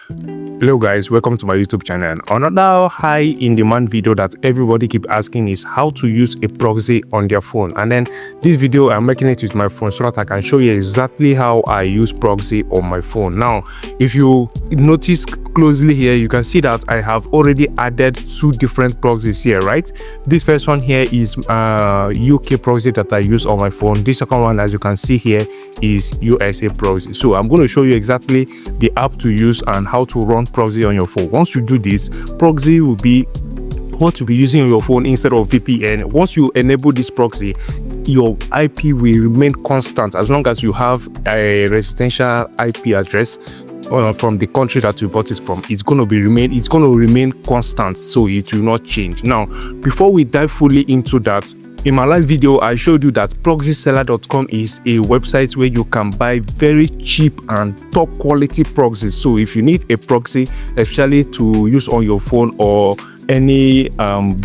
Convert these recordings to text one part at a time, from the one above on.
Hello guys, welcome to my YouTube channel. Another high in demand video that everybody keep asking is how to use a proxy on their phone. And then this video I'm making it with my phone so that I can show you exactly how I use proxy on my phone. Now, if you notice closely here, you can see that I have already added two different proxies here, right? This first one here is UK proxy that I use on my phone. This second one, as you can see here, is USA proxy. So I'm going to show you exactly the app to use and how to run proxy on your phone. Once you do this, proxy will be what you'll be using on your phone instead of VPN. Once you enable this proxy, your IP will remain constant as long as you have a residential IP address from the country that you bought it from. It's going to remain constant, so it will not change. Now, before we dive fully into that, in my last video I showed you that proxyseller.com is a website where you can buy very cheap and top quality proxies. So if you need a proxy, especially to use on your phone or any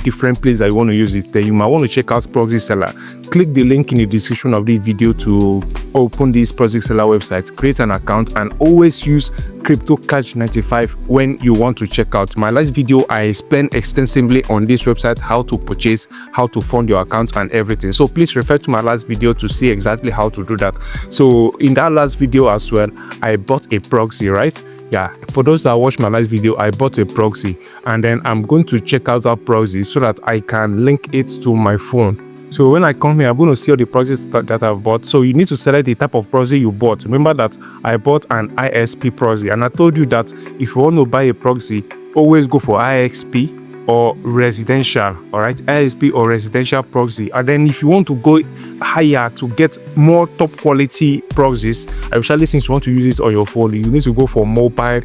different place that you want to use it, then you might want to check out Proxy Seller. Click the link in the description of this video to open this Proxy Seller website, create an account, and always use CryptoCatch95 when you want to check out. My last video I explained extensively on this website how to purchase, how to fund your account and everything, so please refer to my last video to see exactly how to do that. So in that last video as well, I bought a proxy, right? Yeah, for those that watch my last video, I bought a proxy, and then I'm going to check out that proxy so that I can link it to my phone. So when I come here, I'm going to see all the proxies that I've bought. So you need to select the type of proxy you bought. Remember that I bought an ISP proxy, and I told you that if you want to buy a proxy, always go for IXP or residential. All right, ISP or residential proxy. And then if you want to go higher to get more top quality proxies, especially since you want to use this on your phone, you need to go for mobile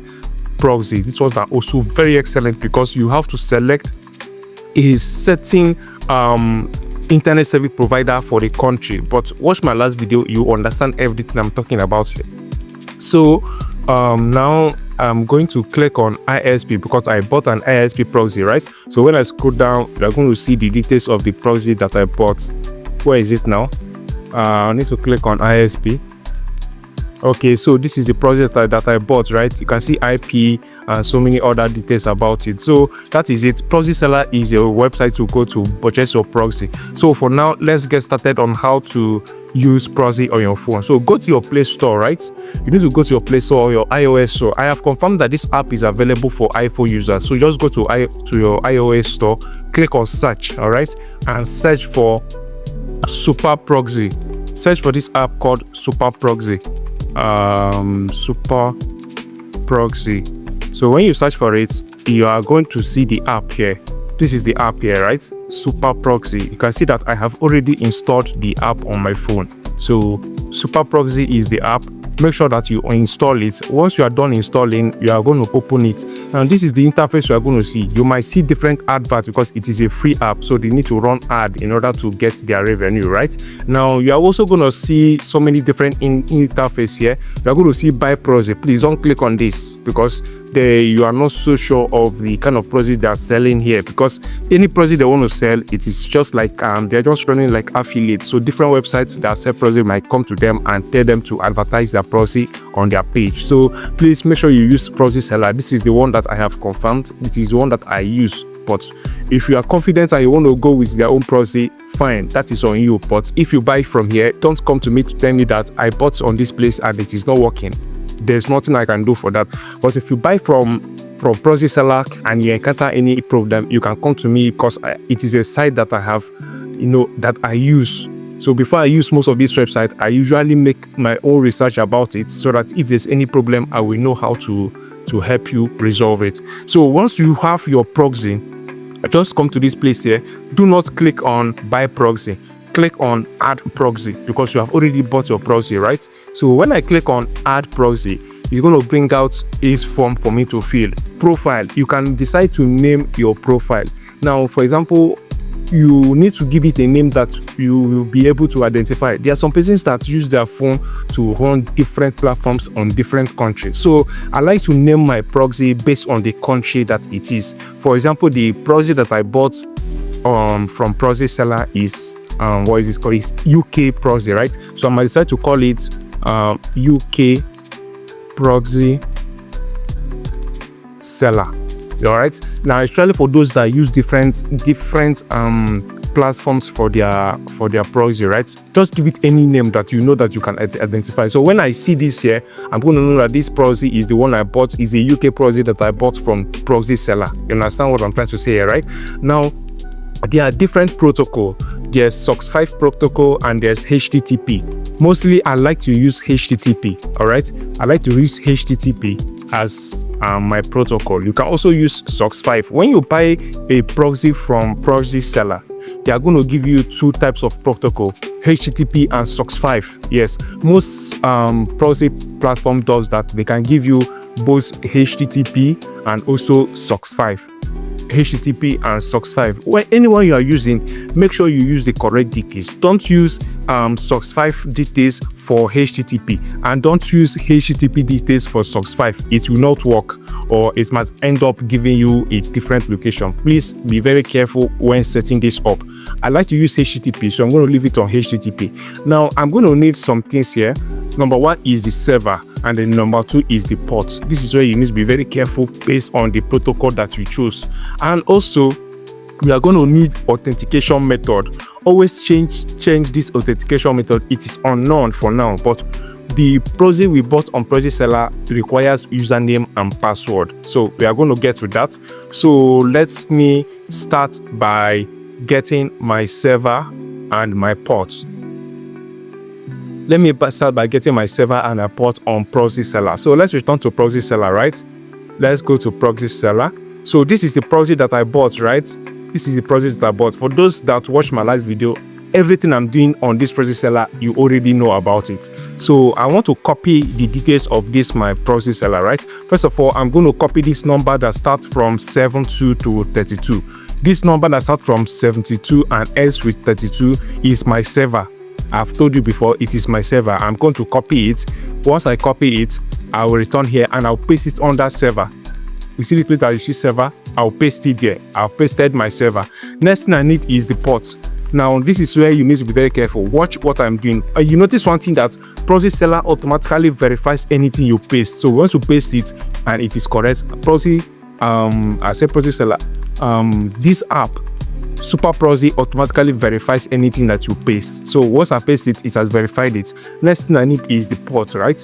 proxy. This ones are also very excellent because you have to select a certain internet service provider for the country. But watch my last video, you understand everything I'm talking about here. So now I'm going to click on ISP because I bought an ISP proxy, right? So when I scroll down, you're going to see the details of the proxy that I bought. Where is it now? I need to click on ISP. Okay, so this is the proxy that I bought, right? You can see IP and so many other details about it. So that is it. Proxy Seller is a website to go to purchase your proxy. So for now, let's get started on how to use proxy on your phone. So go to your Play Store, right? You need to go to your Play Store or your iOS store. I have confirmed that this app is available for iPhone users. So just go to your iOS store, click on search, all right, and search for Super Proxy. Search for this app called Super Proxy. Super Proxy. So when you search for it, you are going to see the app here. This is the app here, right? Super Proxy. You can see that I have already installed the app on my phone. So Super Proxy is the app. Make sure that you install it. Once you are done installing, you are going to open it, and this is the interface you are going to see. You might see different adverts because it is a free app, so they need to run ad in order to get their revenue, right? Now you are also going to see so many different interface here. You are going to see buy proxy. Please don't click on this because you are not so sure of the kind of proxy they are selling here, because any proxy they want to sell, it is just like they're just running like affiliates. So different websites that sell proxy might come to them and tell them to advertise their proxy on their page. So please make sure you use Proxy Seller. This is the one that I have confirmed. It is the one that I use. But if you are confident and you want to go with their own proxy, fine, that is on you. But if you buy from here, don't come to me to tell me that I bought on this place and it is not working. There's nothing I can do for that. But if you buy from Proxy Seller and you encounter any problem, you can come to me because it is a site that I have, that I use. So before I use most of this website, I usually make my own research about it so that if there's any problem, I will know how to help you resolve it. So once you have your proxy, just come to this place here. Do not click on buy proxy. Click on add proxy because you have already bought your proxy, right? So when I click on add proxy, it's going to bring out this form for me to fill. Profile. You can decide to name your profile. Now, for example, you need to give it a name that you will be able to identify. There are some persons that use their phone to run different platforms on different countries. So I like to name my proxy based on the country that it is. For example, the proxy that I bought from Proxy Seller is what is this called? It's UK proxy, right? So I might decide to call it UK proxy seller. All right, now especially for those that use different platforms for their proxy, right? Just give it any name that you know that you can identify. So when I see this here, I'm going to know that this proxy is the one I bought, is a UK proxy that I bought from Proxy Seller. You understand what I'm trying to say here, right? Now there are different protocol. There's SOX5 protocol and there's HTTP. Mostly I like to use HTTP. All right, I like to use HTTP as my protocol. You can also use SOX5. When you buy a proxy from Proxy Seller, they are going to give you two types of protocol, HTTP and SOX5. Yes, most proxy platform does that. They can give you both HTTP and also SOX5. HTTP and SOX5. When anyone you are using, make sure you use the correct details. Don't use SOX5 details for HTTP and don't use HTTP details for SOX5. It will not work, or it might end up giving you a different location. Please be very careful when setting this up. I like to use HTTP, so I'm going to leave it on HTTP. Now I'm going to need some things here. Number one is the server, and then number two is the port. This is where you need to be very careful based on the protocol that you choose. And also we are going to need authentication method. Always change this authentication method. It is unknown for now, but the proxy we bought on Proxy Seller requires username and password, so we are going to get to that. So let me start by getting my server and my port. Let me start by getting my server and a port on Proxy Seller. So let's return to Proxy Seller, right? Let's go to Proxy Seller. So this is the proxy that I bought, right? This is the proxy that I bought. For those that watch my last video, everything I'm doing on this Proxy Seller, you already know about it. So I want to copy the details of this my Proxy Seller, right? First of all, I'm going to copy this number that starts from 72 to 32. This number that starts from 72 and ends with 32 is my server. I've told you before, it is my server. I'm going to copy it. Once I copy it, I will return here and I'll paste it on that server. You see this place that you see server? I'll paste it there. I've pasted my server. Next thing I need is the port. Now this is where you need to be very careful. Watch what I'm doing. You notice one thing, that Proxy Seller automatically verifies anything you paste. So once you paste it and it is correct, Proxy Seller, this app Super Proxy automatically verifies anything that you paste. So once I paste it, it has verified it. Next thing I need is the port, right?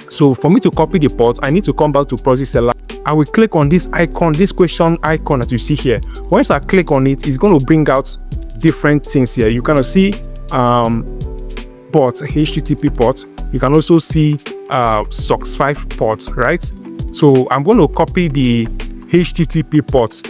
So for me to copy the port, I need to come back to Proxy Seller. I will click on this icon, this question icon that you see here. Once I click on it, it's going to bring out different things here. You can see port, HTTP port. You can also see SOX5 port, right? So I'm going to copy the HTTP port.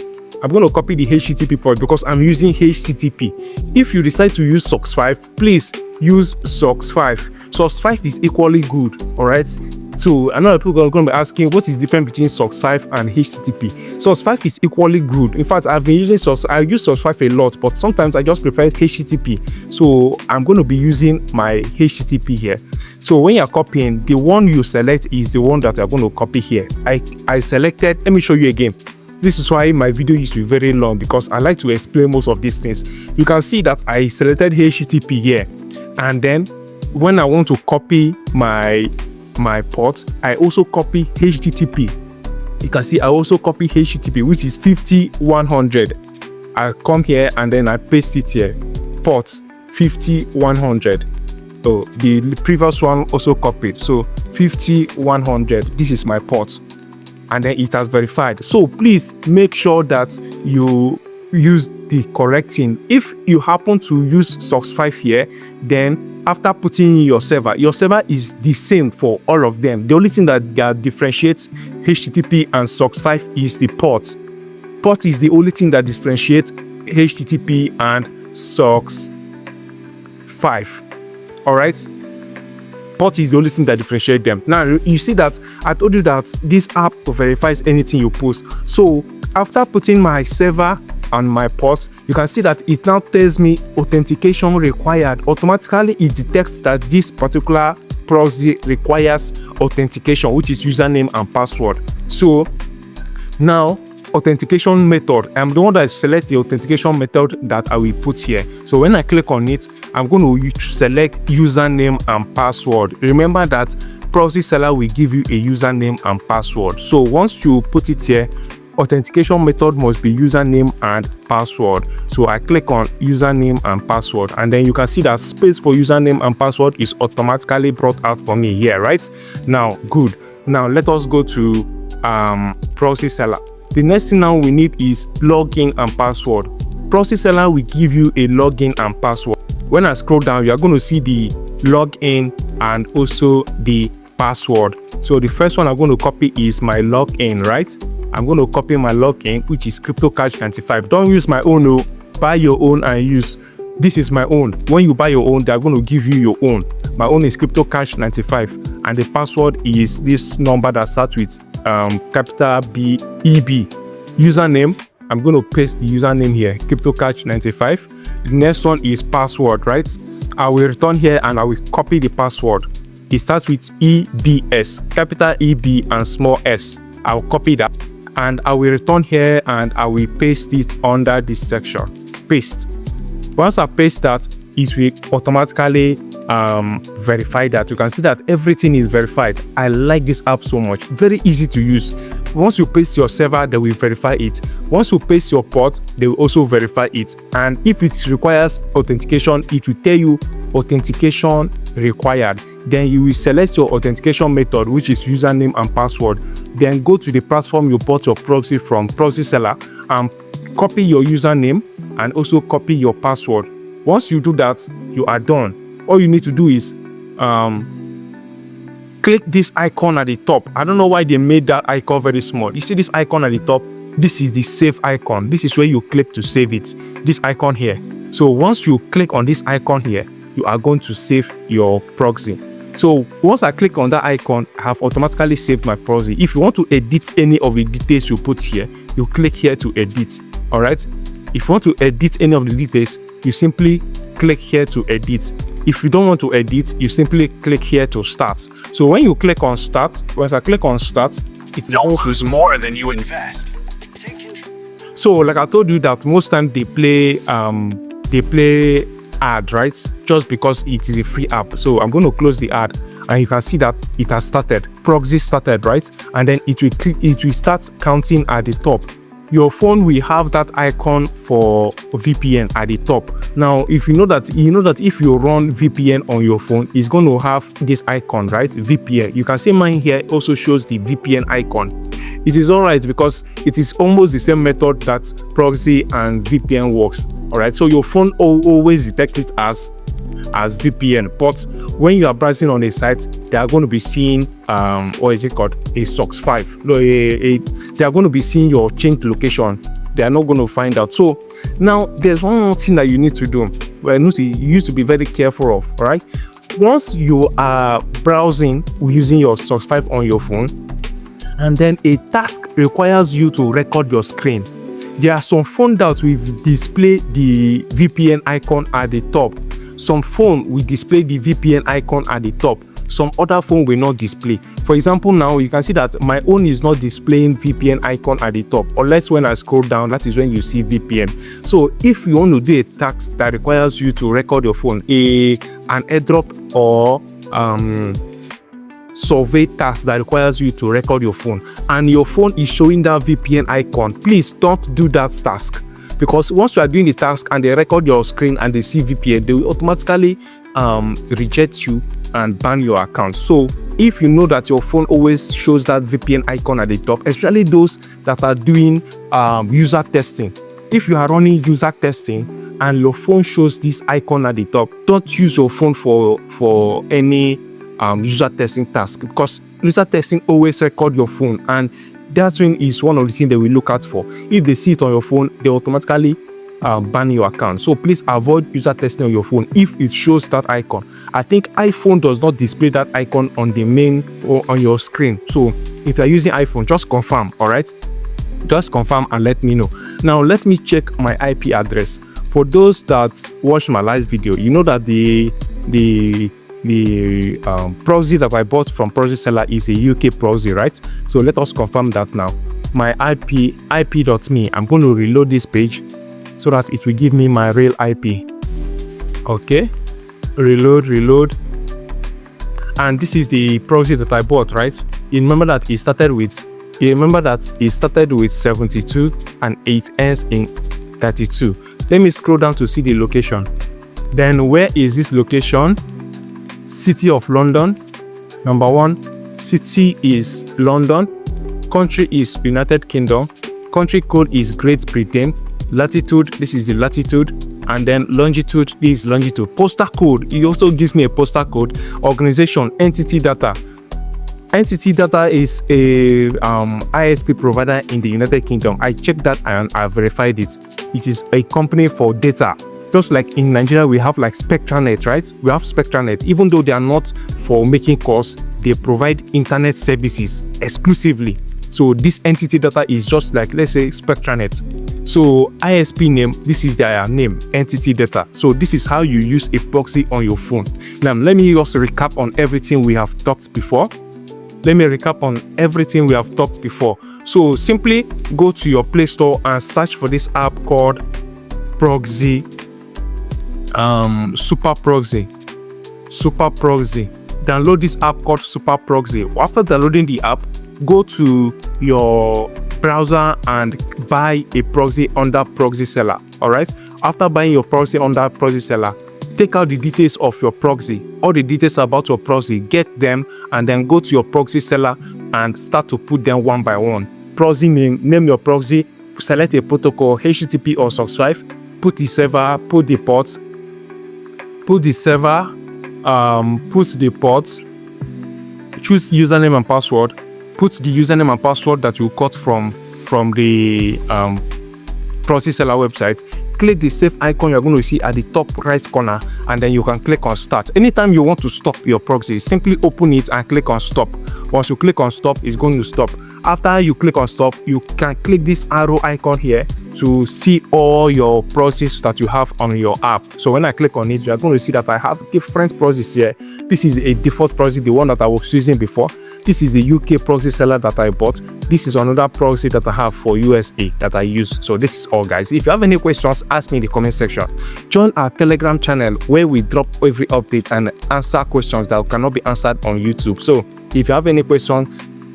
I'm going to copy the HTTP port because I'm using HTTP. If you decide to use SOX5, please use SOX5. SOX5 is equally good, all right? So another people are going to be asking, what is the difference between SOX5 and HTTP? SOX5 is equally good. In fact, I've been using I use SOX5 a lot, but sometimes I just prefer HTTP. So I'm going to be using my HTTP here. So when you're copying, the one you select is the one that you're going to copy here. I selected, let me show you again. This is why my video used to be very long, because I like to explain most of these things. You can see that I selected HTTP here, and then when I want to copy my port, I also copy HTTP. You can see I also copy HTTP, which is 5100. I come here and then I paste it here, port 5100. So the previous one also copied, so 5100. This is my port, and then it has verified. So please make sure that you use the correct thing. If you happen to use SOX5 here, then after putting in your server is the same for all of them. The only thing that differentiates HTTP and SOX5 is the port. Port is the only thing that differentiates HTTP and SOX5. All right, port is the only thing that differentiates them. Now you see that I told you that this app verifies anything you post. So after putting my server and my port, you can see that it now tells me authentication required. Automatically it detects that this particular proxy requires authentication, which is username and password. So now authentication method, I'm the one that select the authentication method that I will put here. So when I click on it, I'm going to select username and password. Remember that Proxy seller will give you a username and password. So once you put it here, authentication method must be username and password. So I click on username and password, and then you can see that space for username and password is automatically brought out for me here, right? Now, good. Now let us go to Proxy seller. The next thing now we need is login and password. Proxy seller will give you a login and password. When I scroll down, you are going to see the login and also the password. So the first one I'm going to copy is my login, right? I'm going to copy my login, which is CryptoCash95. Don't use my own, no. Buy your own and use. This is my own. When you buy your own, they're going to give you your own. My own is CryptoCash95, and the password is this number that starts with capital B E B. Username, I'm going to paste the username here, CryptoCash95. The next one is password, right? I will return here and I will copy the password. It starts with EBS, capital EB and small s. I'll copy that and I will return here and I will paste it under this section. Paste. Once I paste that, it will automatically verify that. You can see that everything is verified. I like this app so much. Very easy to use. Once you paste your server, they will verify it. Once you paste your port, they will also verify it. And if it requires authentication, it will tell you authentication required. Then you will select your authentication method, which is username and password. Then go to the platform you bought your proxy from, Proxy seller, and copy your username and also copy your password. Once you do that, you are done. All you need to do is click this icon at the top. I don't know why they made that icon very small. You see this icon at the top? This is the save icon. This is where you click to save it. This icon here. So once you click on this icon here, you are going to save your proxy. So once I click on that icon, I have automatically saved my proxy. If you want to edit any of the details you put here, you click here to edit. All right. If you want to edit any of the details, you simply click here to edit. If you don't want to edit, you simply click here to start. So when you click on start, once I click on start, it don't lose more than you invest. So like I told you that most times they play ad, right? Just because it is a free app. So I'm going to close the ad and you can see that it has started. Proxy started, right? And then it will start counting at the top. Your phone will have that icon for VPN at the top. Now, if you know that if you run VPN on your phone, it's going to have this icon, right? VPN. You can see mine here also shows the VPN icon. It is all right because it is almost the same method that proxy and VPN works. All right. So your phone always detects it as VPN, but when you are browsing on a site, they are going to be seeing what is it called, a SOX 5. No, they are going to be seeing your changed location. They are not going to find out. So now there's one more thing that you need to do. Well, you need to be very careful of. All right. Once you are browsing using your SOX 5 on your phone, and then a task requires you to record your screen, there are some phone that will display the VPN icon at the top. Some phone will display the VPN icon at the top. Some other phone will not display. For example, now you can see that my own is not displaying VPN icon at the top, unless when I scroll down, that is when you see VPN. So if you want to do a task that requires you to record your phone, an airdrop or survey task that requires you to record your phone, and your phone is showing that VPN icon, please don't do that task. Because once you are doing the task and they record your screen and they see VPN, they will automatically reject you and ban your account. So if you know that your phone always shows that VPN icon at the top, especially those that are doing user testing. If you are running user testing and your phone shows this icon at the top, don't use your phone for any user testing task, because user testing always record your phone, and that one is one of the things they will look out for. If they see it on your phone, they automatically ban your account. So please avoid user testing on your phone if it shows that icon. I think iPhone does not display that icon on the main or on your screen. So if you're using iPhone, just confirm. All right, just confirm and let me know. Now let me check my IP address. For those that watch my last video, you know that the proxy that I bought from Proxy seller is a UK proxy, right? So let us confirm that now. My ip.me, I'm going to reload this page so that it will give me my real IP. Okay, reload, and this is the proxy that I bought, right? You remember that it started with 72 and it ends in 32. Let me scroll down to see the location. Then where is this location? City of London. Number 1, city is London, country is United Kingdom, country code is Great Britain, latitude, this is the latitude, and then longitude, this is longitude. Postal code, it also gives me a postal code. Organization, entity data. Entity data is a ISP provider in the United Kingdom. I checked that and I verified it. It is a company for data. Just like in Nigeria, we have like SpectraNet, right? We have SpectraNet. Even though they are not for making calls, they provide internet services exclusively. So this entity data is just like, let's say, SpectraNet. So ISP name, this is their name, entity data. So this is how you use a proxy on your phone. Now, let me also recap on everything we have talked before. So simply go to your Play Store and search for this app called Proxy, Super Proxy. Download this app called Super Proxy. After downloading the app, go to your browser and buy a proxy under Proxy Seller. All right. After buying your proxy under Proxy Seller, take out the details of your proxy, all the details about your proxy, get them, and then go to your Proxy Seller and start to put them one by one. Proxy name your proxy, select a protocol, HTTP or SOX5, put the server, put the ports, choose username and password, put the username and password that you got from the Proxy Seller website. Click the save icon you're going to see at the top right corner, and then you can click on start. Anytime you want to stop your proxy, simply open it and click on stop. Once you click on stop, it's going to stop. After you click on stop, you can click this arrow icon here to see all your proxies that you have on your app. So when I click on it, you're going to see that I have different proxies here. This is a default proxy, the one that I was using before. This is the UK proxy seller that I bought. This is another proxy that I have for USA that I use. So this is all, guys. If you have any questions, ask me in the comment section. Join our Telegram channel where we drop every update and answer questions that cannot be answered on YouTube. So if you have any questions,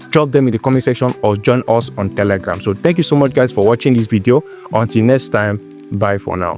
drop them in the comment section or join us on Telegram. So thank you so much, guys, for watching this video. Until next time, bye for now.